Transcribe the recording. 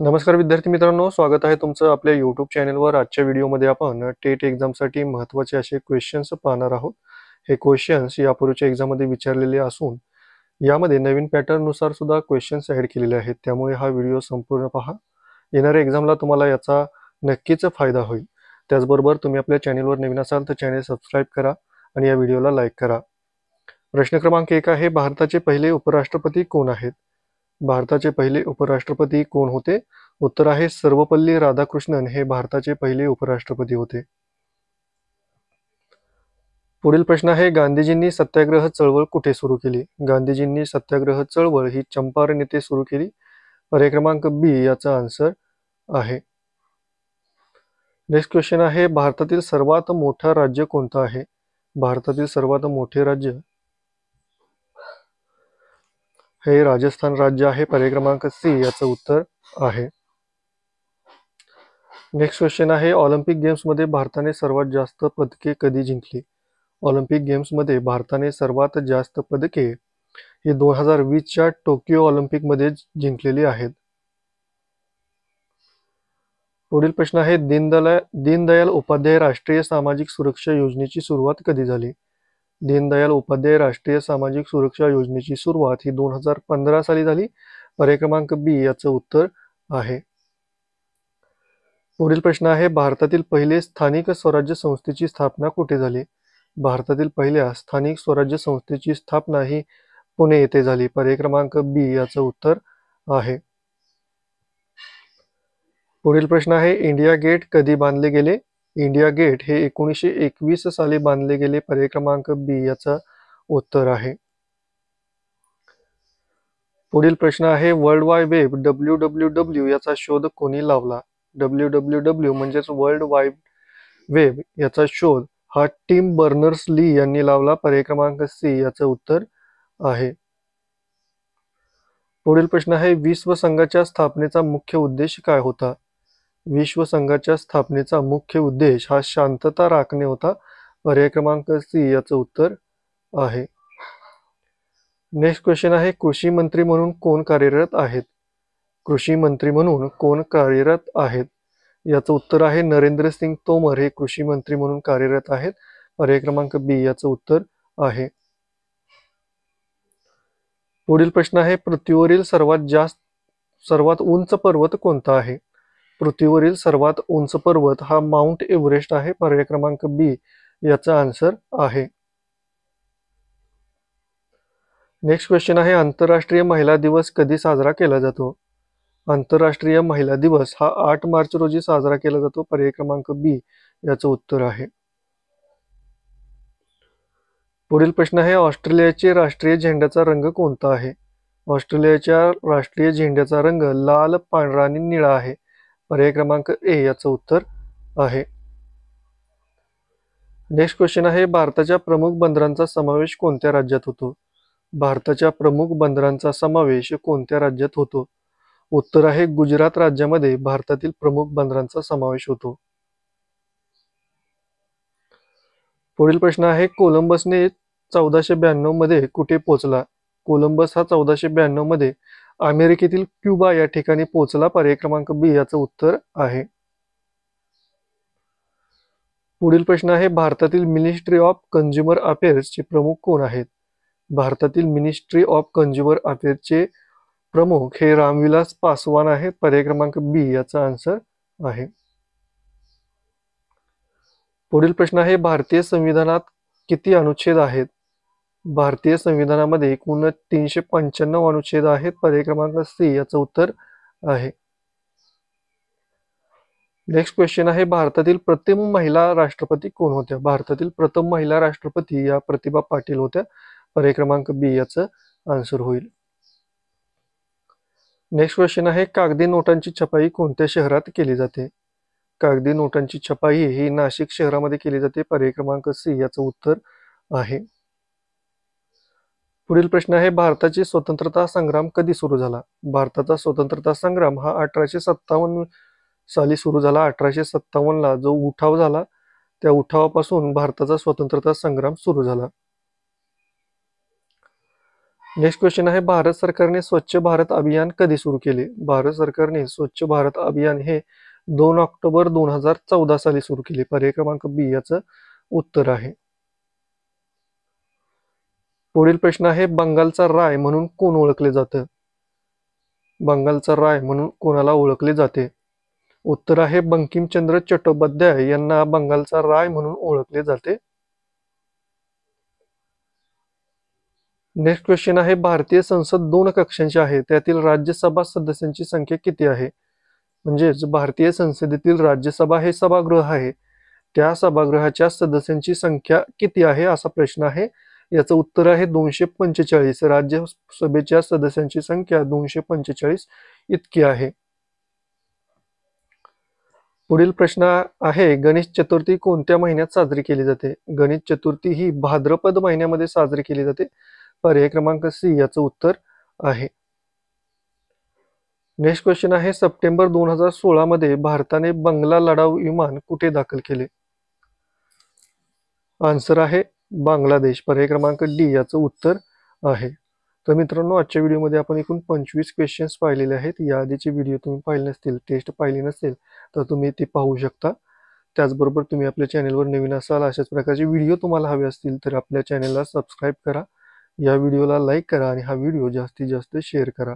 नमस्कार विद्यार्थी मित्रांनो, स्वागत आहे तुमचं आपल्या YouTube चॅनलवर। आजच्या व्हिडिओमध्ये आपण टेट एक्झामसाठी महत्त्वाचे असे क्वेश्चन्स पाहणार आहोत। हे क्वेश्चन्स यापूर्वीच्या एक्झाममध्ये विचारलेले असून यामध्ये नवीन पॅटर्ननुसार सुद्धा क्वेश्चन्स ॲड केलेले आहेत, त्यामुळे हा व्हिडिओ संपूर्ण पहा। येणाऱ्या एक्झामला तुम्हाला याचा नक्कीच फायदा होईल। त्याचबरोबर तुम्ही आपल्या चॅनलवर नवीन असाल तर चॅनल सबस्क्राईब करा आणि या व्हिडिओला लाईक करा। प्रश्न क्रमांक 1 आहे, भारताचे पहिले उपराष्ट्रपती कोण आहेत? भारताचे पहिले उपराष्ट्रपती कोण होते? उत्तर आहे सर्वपल्ली राधाकृष्णन हे भारताचे पहिले उपराष्ट्रपती होते। पुढील प्रश्न आहे, गांधीजींनी सत्याग्रह चळवळ कुठे सुरू केली? गांधीजींनी सत्याग्रह चळवळ ही चंपारण येथे सुरू केली। पर्याय क्रमांक बी याचा आन्सर आहे। नेक्स्ट क्वेश्चन आहे, भारतातील सर्वात मोठं राज्य कोणतं आहे? भारतातील सर्वात मोठे राज्य हे राजस्थान राज्य आहे। पर्याय क्रमांक सी याचं उत्तर आहे। नेक्स्ट क्वेश्चन आहे, ऑलिम्पिक गेम्समध्ये भारताने सर्वात जास्त पदके कधी जिंकली? ऑलिम्पिक गेम्समध्ये भारताने सर्वात जास्त पदके ही 2020च्या टोकियो ऑलिम्पिकमध्ये जिंकलेली आहेत। पुढील प्रश्न आहे, दीनदयाल उपाध्याय राष्ट्रीय सामाजिक सुरक्षा योजनेची सुरुवात कधी झाली? दीनदयाल उपाध्याय राष्ट्रीय सामाजिक सुरक्षा योजनेची सुरुवात ही 2015 साली झाली। पर्याय क्रमांक बी याचं उत्तर आहे। पुढील प्रश्न आहे, भारतातील पहिले स्थानिक स्वराज्य संस्थेची स्थापना कुठे झाली? भारतातील पहिल्या स्थानिक स्वराज्य संस्थेची स्थापना ही पुणे येथे झाली। पर्याय क्रमांक बी याचं उत्तर आहे। पुढील प्रश्न आहे, इंडिया गेट कधी बांधले गेले? इंडिया गेट हे 1921 साली बांधले गेले। पर्याय क्रमांक बी याचं उत्तर आहे। पुढील प्रश्न आहे, वर्ल्ड वाईड वेब WWW याचा शोध कोणी लावला? WWW म्हणजेच वर्ल्ड वाईड वेब याचा शोध हा टिम बर्नर्स-ली यांनी लावला। पर्याय क्रमांक सी याचं उत्तर आहे। पुढील प्रश्न आहे, विश्व संघाच्या स्थापनेचा मुख्य उद्देश काय होता? विश्व संघाच्या स्थापनेचा मुख्य उद्देश हा शांतता राखणे होता। पर्याय क्रमांक सी याचं उत्तर आहे। नेक्स्ट क्वेश्चन आहे, कृषी मंत्री म्हणून कोण कार्यरत आहेत? कृषी मंत्री म्हणून कोण कार्यरत आहेत? याचं उत्तर आहे नरेंद्र सिंग तोमर हे कृषी मंत्री म्हणून कार्यरत आहेत। पर्याय क्रमांक बी याचं उत्तर आहे। पुढील प्रश्न आहे, पृथ्वीवरील सर्वात उंच पर्वत कोणता आहे? पृथ्वीवरील सर्वात उंच पर्वत हा माउंट एव्हरेस्ट आहे। पर्याय क्रमांक बी याचा आन्सर आहे। नेक्स्ट क्वेश्चन आहे, आंतरराष्ट्रीय महिला दिवस कधी साजरा केला जातो? आंतरराष्ट्रीय महिला दिवस हा 8 मार्च रोजी साजरा केला जातो। पर्याय क्रमांक बी याचं उत्तर आहे। पुढील प्रश्न आहे, ऑस्ट्रेलियाचे राष्ट्रीय झेंड्याचा रंग कोणता आहे? ऑस्ट्रेलियाच्या राष्ट्रीय झेंड्याचा रंग लाल, पांढरा आणि निळा आहे। पर्याय क्रमांक ए याचं उत्तर आहे। नेक्स्ट क्वेश्चन आहे, भारताच्या प्रमुख बंदरांचा समावेश कोणत्या राज्यात होतो? भारताच्या प्रमुख बंदरांचा समावेश कोणत्या राज्यात होतो? उत्तर आहे गुजरात राज्यामध्ये भारतातील प्रमुख बंदरांचा समावेश होतो। पुढील प्रश्न आहे, कोलंबसने 1492 मध्ये कुठे पोहोचला? कोलंबस हा 1492 मध्ये अमेरिकेतील क्युबा या ठिकाणी पोहोचला। पर्याय क्रमांक बी याचं उत्तर आहे। पुढील प्रश्न आहे, भारतातील मिनिस्ट्री ऑफ कन्झ्युमर अफेअर्सचे प्रमुख कोण आहेत? भारतातील मिनिस्ट्री ऑफ कन्झ्युमर अफेअर्सचे प्रमुख हे रामविलास पासवान आहेत। पर्याय क्रमांक बी याचा आन्सर आहे। पुढील प्रश्न आहे, भारतीय संविधानात किती अनुच्छेद आहेत? भारतीय संविधानामध्ये एकूण 395 अनुच्छेद आहेत। पर्याय क्रमांक सी याचं उत्तर आहे। नेक्स्ट क्वेश्चन आहे, भारतातील प्रथम महिला राष्ट्रपती कोण होत्या? भारतातील प्रथम महिला राष्ट्रपती या प्रतिभा पाटील होत्या। पर्याय क्रमांक बी याचं आन्सर होईल। नेक्स्ट क्वेश्चन आहे, कागदी नोटांची छपाई कोणत्या शहरात केली जाते? कागदी नोटांची छपाई ही नाशिक शहरामध्ये केली जाते। पर्याय क्रमांक सी याचं उत्तर आहे। पुढील प्रश्न आहे, भारताची स्वतंत्रता संग्राम कधी सुरू झाला? भारताचा स्वतंत्रता संग्राम हा 1857 साली सुरू झाला। 1857 ला जो उठाव झाला त्या उठावापासून भारताचा स्वतंत्रता संग्राम सुरू झाला। नेक्स्ट क्वेश्चन आहे, भारत सरकारने स्वच्छ भारत अभियान कधी सुरू केले? भारत सरकारने स्वच्छ भारत अभियान हे 2 ऑक्टोबर 2014 साली सुरू केले. पर्याय क्रमांक बी याचं उत्तर आहे. पुढील प्रश्न आहे, बंगालचा राय म्हणून कोण ओळखले जातं? बंगालचा राय म्हणून कोणाला ओळखले जाते? उत्तर आहे, बंकिमचंद्र चट्टोपाध्याय यांना बंगालचा राय म्हणून ओळखले जाते. नेक्स्ट क्वेश्चन आहे, भारतीय संसद 2 कक्षांची आहे, त्यातील राज्यसभा सदस्यांची संख्या किती आहे? म्हणजेच भारतीय संसदेतील राज्यसभा हे सभागृह आहे, त्या सभागृहाच्या सदस्यांची संख्या किती आहे असा प्रश्न आहे. याचं उत्तर आहे 245. राज्यसभेच्या सदस्यांची संख्या 245 इतकी आहे. पुढील प्रश्न आहे, गणेश चतुर्थी कोणत्या महिन्यात साजरी केली जाते? गणेश चतुर्थी ही भाद्रपद महिन्यामध्ये साजरी केली जाते. पर्याय क्रमांक सी याचं उत्तर आहे. नेक्स्ट क्वेश्चन आहे, सप्टेंबर 2016 मध्ये भारताने बंगला लढाऊ विमान कुठे दाखल केले? आन्सर आहे बांगलादेश. पर्याय क्रमांक डी याचं उत्तर आहे. तर मित्रांनो, आजच्या व्हिडिओमध्ये आपण एकूण 25 क्वेश्चन्स पाहिलेले आहेत. या आधीचे व्हिडिओ तुम्ही पाहिले नसतील, टेस्ट पाहिली नसेल तर तुम्ही ती पाहू शकता. त्याचबरोबर तुम्ही आपल्या चॅनलवर नवीन असाल, अशाच प्रकारचे व्हिडिओ तुम्हाला हवे असतील तर आपल्या चॅनलला सबस्क्राईब करा, या व्हिडिओला लाईक करा आणि हा व्हिडिओ जास्तीत जास्त शेअर करा.